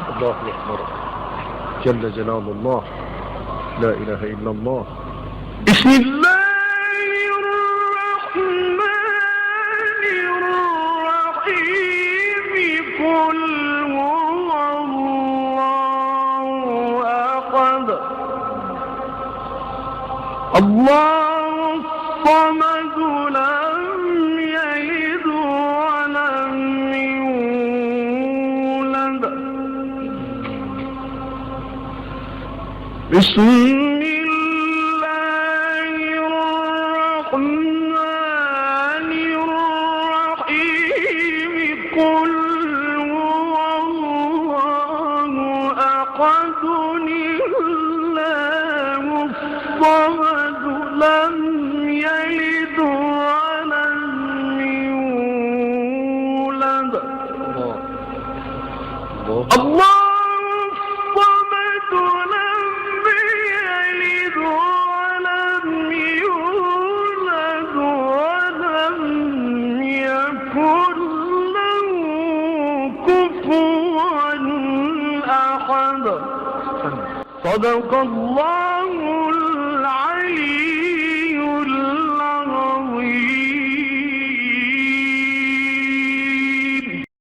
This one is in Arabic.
الله أكبر، جل جلال الله، لا إله إلا الله. بسم الله الرحمن الرحيم. قل هو الله أحد، الله الصمد، لم يلد ولم يولد. بسم الله الرحمن الرحيم. قل هو الله أحد، الله الصمد، لم يلد ولم يولد. الله الصمد، لم يلد ولم يولد ولم يكن له كفوا أحد. صدق الله